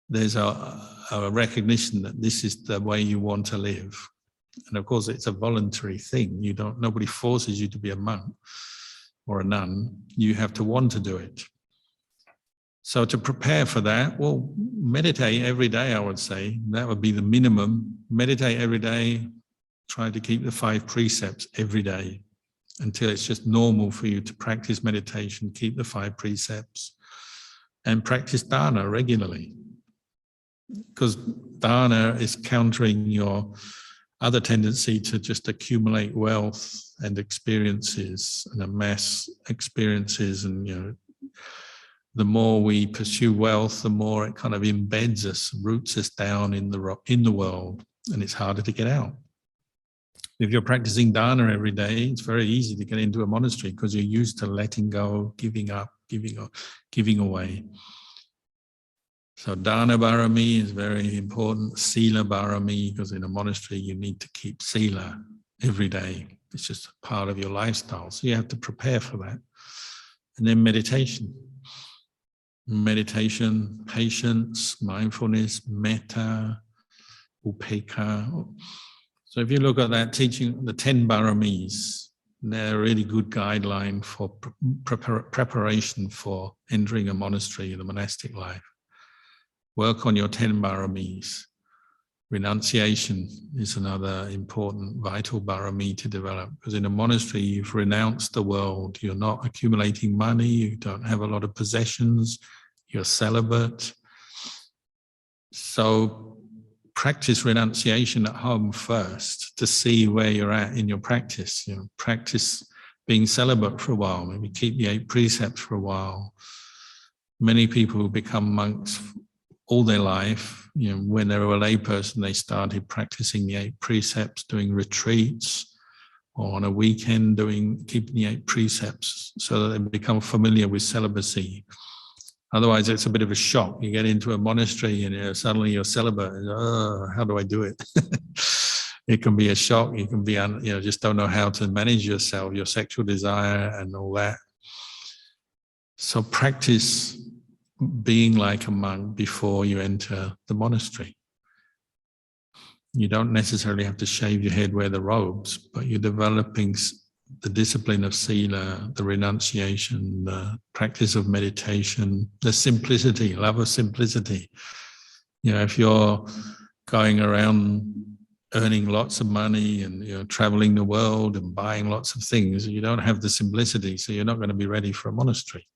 there's a recognition that this is the way you want to live. And of course, it's a voluntary thing. Nobody forces you to be a monk or a nun. You have to want to do it. So to prepare for that, well, meditate every day, I would say. That would be the minimum. Meditate every day. Try to keep the 5 precepts every day until it's just normal for you to practice meditation, keep the 5 precepts, and practice dana regularly. Because dana is countering your other tendency to just accumulate wealth and experiences and amass experiences. And, the more we pursue wealth, the more it kind of embeds us, roots us down in the world, and it's harder to get out. If you're practicing dana every day, it's very easy to get into a monastery because you're used to letting go, giving up, giving away. So dana barami is very important. Sila barami, because in a monastery you need to keep sila every day. It's just part of your lifestyle. So you have to prepare for that. And then meditation. Meditation, patience, mindfulness, metta, upekkha. So if you look at that teaching, the 10 baramis, they're a really good guideline for preparation for entering a monastery, the monastic life. Work on your 10 baramis. Renunciation is another important, vital barami to develop, because in a monastery, you've renounced the world. You're not accumulating money. You don't have a lot of possessions. You're celibate. So practice renunciation at home first to see where you're at in your practice. Practice being celibate for a while. Maybe keep the 8 precepts for a while. Many people who become monks all their life. When they were a lay person, they started practicing the 8 precepts, doing retreats, or on a weekend keeping the 8 precepts, so that they become familiar with celibacy. Otherwise, it's a bit of a shock. You get into a monastery and suddenly you're celibate. How do I do it? It can be a shock. You can be, just don't know how to manage yourself, your sexual desire and all that. So practice being like a monk before you enter the monastery. You don't necessarily have to shave your head, wear the robes, but you're developing the discipline of sila, the renunciation, the practice of meditation, the simplicity, love of simplicity. If you're going around earning lots of money and traveling the world and buying lots of things, you don't have the simplicity, so you're not going to be ready for a monastery.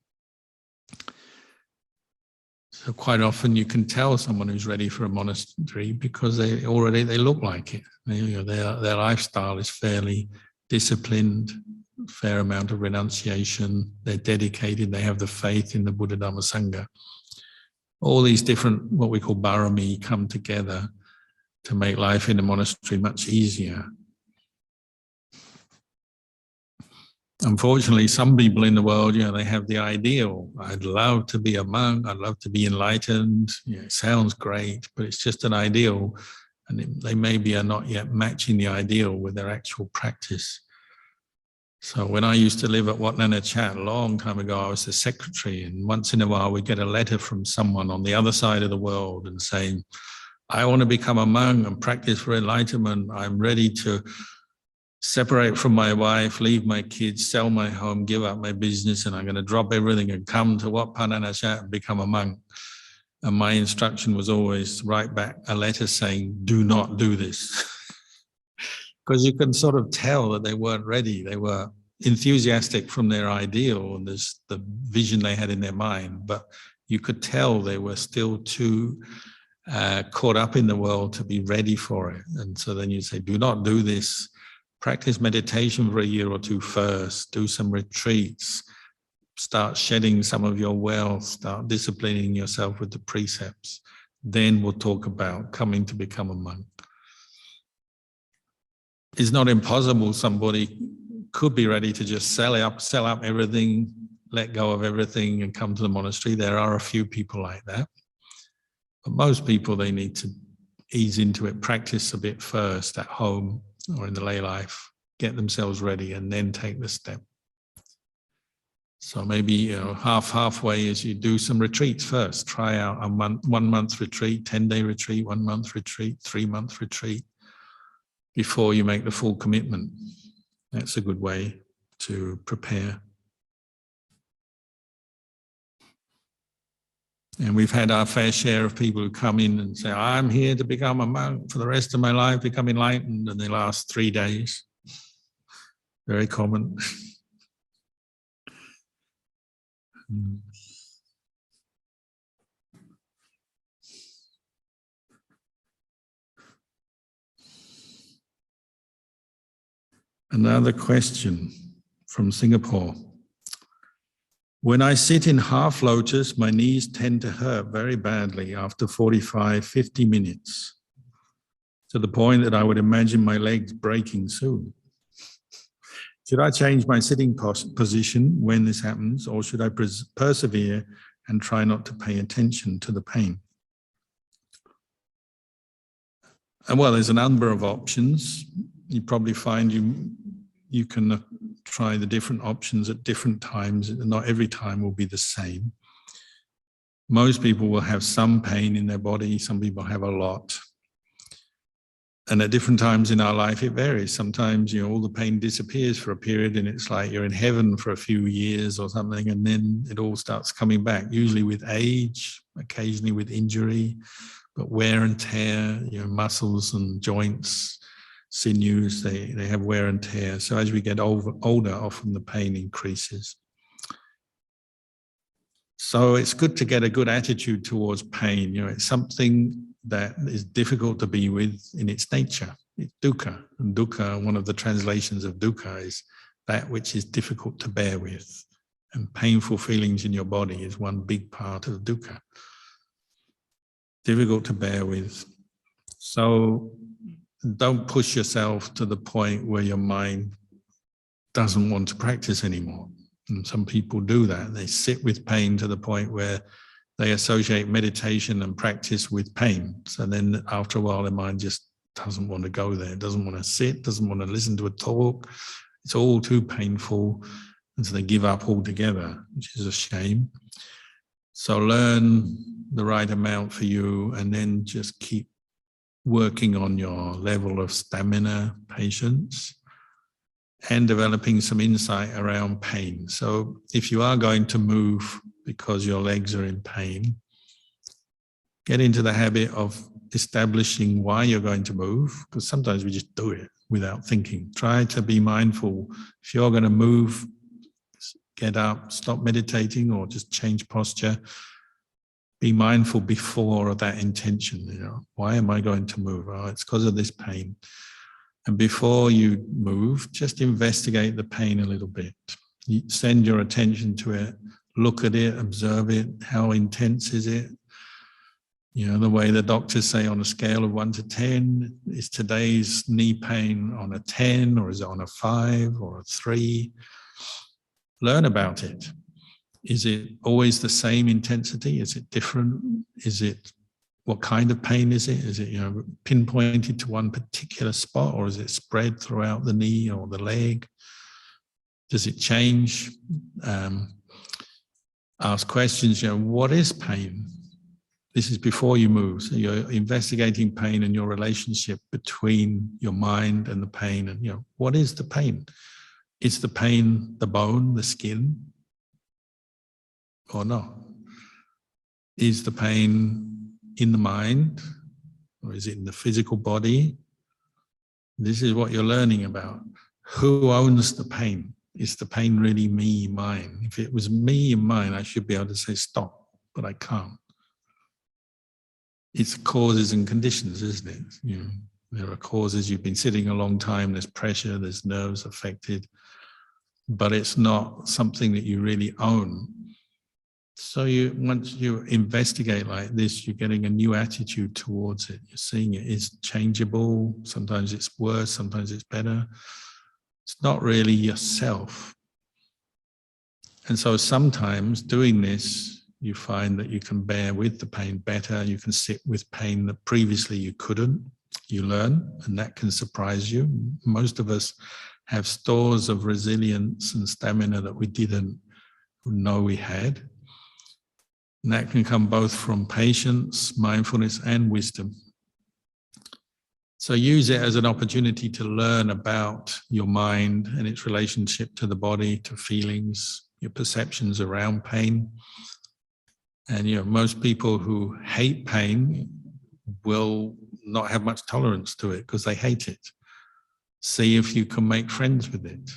So quite often you can tell someone who's ready for a monastery because they look like it. Their lifestyle is fairly disciplined, fair amount of renunciation, they're dedicated, they have the faith in the Buddha Dhamma Sangha. All these different, what we call barami, come together to make life in a monastery much easier. Unfortunately, some people in the world, they have the ideal. I'd love to be a monk, I'd love to be enlightened. It sounds great, but it's just an ideal. And they maybe are not yet matching the ideal with their actual practice. So when I used to live at Wat Nana Chat a long time ago, I was the secretary, and once in a while we'd get a letter from someone on the other side of the world and saying, I want to become a monk and practice for enlightenment. I'm ready to separate from my wife, leave my kids, sell my home, give up my business, and I'm going to drop everything and come to Wat Nana Chat and become a monk. And my instruction was always write back a letter saying, do not do this. Because you can sort of tell that they weren't ready. They were enthusiastic from their ideal and there's the vision they had in their mind, but you could tell they were still too caught up in the world to be ready for it. And so then you say, do not do this. Practice meditation for a year or two first. Do some retreats. Start shedding some of your wealth. Start disciplining yourself with the precepts. Then we'll talk about coming to become a monk. It's not impossible. Somebody could be ready to just sell up everything, let go of everything and come to the monastery. There are a few people like that. But most people, they need to ease into it, practice a bit first at home or in the lay life, get themselves ready and then take the step. So maybe halfway as you do some retreats first. Try out a 1 month retreat, 10-day retreat, 1 month retreat, 3-month retreat, before you make the full commitment. That's a good way to prepare. And we've had our fair share of people who come in and say, I'm here to become a monk for the rest of my life, become enlightened, and they last 3 days. Very common. Another question from Singapore. When I sit in half lotus, my knees tend to hurt very badly after 45, 50 minutes, to the point that I would imagine my legs breaking soon. Should I change my sitting position when this happens, or should I persevere and try not to pay attention to the pain? And well, there's a number of options. You probably find you can try the different options at different times. Not every time will be the same. Most people will have some pain in their body. Some people have a lot. And at different times in our life, it varies. Sometimes, all the pain disappears for a period and it's like you're in heaven for a few years or something, and then it all starts coming back, usually with age, occasionally with injury, but wear and tear, muscles and joints, sinews, they have wear and tear. So as we get older, often the pain increases. So it's good to get a good attitude towards pain. It's something that is difficult to be with in its nature. It's dukkha. And dukkha, one of the translations of dukkha is that which is difficult to bear with. And painful feelings in your body is one big part of dukkha. difficult to bear with. So don't push yourself to the point where your mind doesn't want to practice anymore. And some people do that. They sit with pain to the point where they associate meditation and practice with pain. So then after a while, their mind just doesn't want to go there, doesn't want to sit, doesn't want to listen to a talk. It's all too painful. And so they give up altogether, which is a shame. So learn the right amount for you and then just keep working on your level of stamina, patience, and developing some insight around pain. So if you are going to move because your legs are in pain, get into the habit of establishing why you're going to move, because sometimes we just do it without thinking. Try to be mindful. If you're going to move, get up, stop meditating, or just change posture. Be mindful before that intention. Why am I going to move? Oh, it's because of this pain. And before you move, just investigate the pain a little bit. You send your attention to it, look at it, observe it. How intense is it? The way the doctors say on a scale of 1 to 10, is today's knee pain on a 10, or is it on a 5 or a 3? Learn about it. Is it always the same intensity? Is it different? What kind of pain is it? Is it pinpointed to one particular spot, or is it spread throughout the knee or the leg? Does it change? Ask questions. What is pain? This is before you move. So you're investigating pain and your relationship between your mind and the pain. And what is the pain? Is the pain the bone, the skin, or not? Is the pain in the mind, or is it in the physical body? This is what you're learning about. Who owns the pain? Is the pain really me, mine? If it was me and mine, I should be able to say stop, but I can't. It's causes and conditions, isn't it? There are causes. You've been sitting a long time, there's pressure, there's nerves affected, but it's not something that you really own. So once you investigate like this, you're getting a new attitude towards it. You're seeing it is changeable. Sometimes it's worse, sometimes it's better. It's not really yourself. And so sometimes doing this, you find that you can bear with the pain better. You can sit with pain that previously you couldn't. You learn, and that can surprise you. Most of us have stores of resilience and stamina that we didn't know we had. And that can come both from patience, mindfulness, and wisdom. So use it as an opportunity to learn about your mind and its relationship to the body, to feelings, your perceptions around pain. And most people who hate pain will not have much tolerance to it because they hate it. See if you can make friends with it.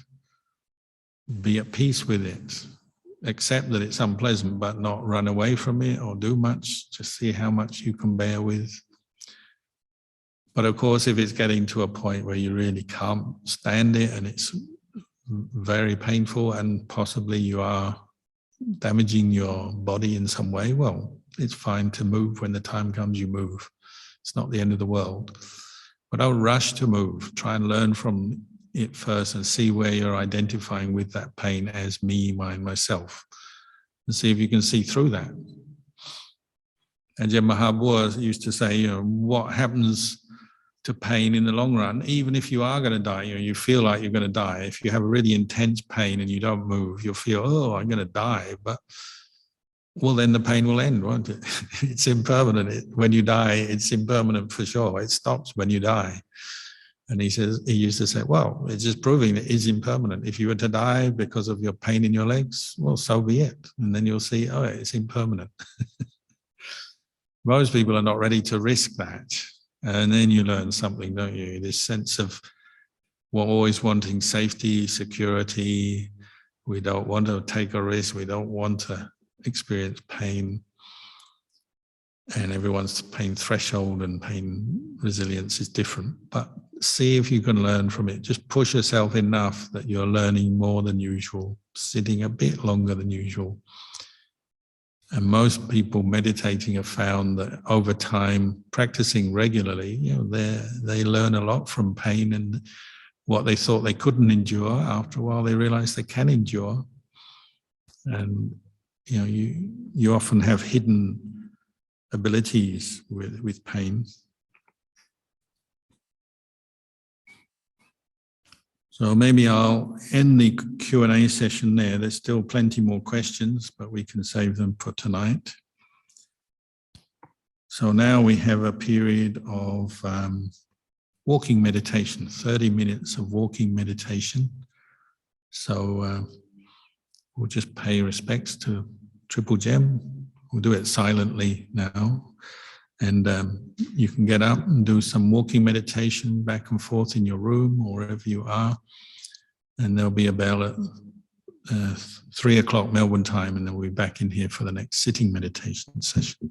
Be at peace with it. Accept that it's unpleasant, but not run away from it or do much. Just see how much you can bear with. But of course, if it's getting to a point where you really can't stand it and it's very painful and possibly you are damaging your body in some way, well, it's fine to move. When the time comes, you move. It's not the end of the world. But don't rush to move. Try and learn from it first and see where you're identifying with that pain as me, mine, myself, and see if you can see through that. Ajahn Mahabua used to say, what happens to pain in the long run, even if you are going to die, you feel like you're going to die. If you have a really intense pain and you don't move, you'll feel, oh, I'm going to die. But, well, then the pain will end, won't it? It's impermanent. When you die, it's impermanent for sure. It stops when you die. And he used to say, well, it's just proving that it's impermanent. If you were to die because of your pain in your legs, well, so be it. And then you'll see, oh, it's impermanent. Most people are not ready to risk that. And then you learn something, don't you? This sense of always wanting safety, security. We don't want to take a risk. We don't want to experience pain. And everyone's pain threshold and pain resilience is different. But see if you can learn from it. Just push yourself enough that you're learning more than usual, sitting a bit longer than usual. And most people meditating have found that over time, practicing regularly, they learn a lot from pain, and what they thought they couldn't endure, after a while they realize they can endure. And you often have hidden abilities with pain. So maybe I'll end the Q&A session there. There's still plenty more questions, but we can save them for tonight. So now we have a period of walking meditation, 30 minutes of walking meditation. So we'll just pay respects to Triple Gem. We'll do it silently now. And you can get up and do some walking meditation back and forth in your room or wherever you are. And there'll be a bell at 3 o'clock Melbourne time, and then we'll be back in here for the next sitting meditation session.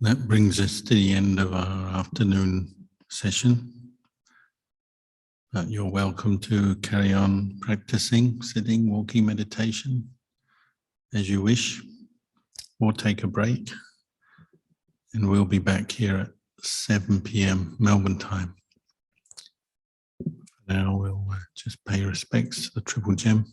That brings us to the end of our afternoon session. But you're welcome to carry on practicing, sitting, walking, meditation as you wish, or take a break. And we'll be back here at 7 p.m. Melbourne time. Now we'll just pay respects to the Triple Gem.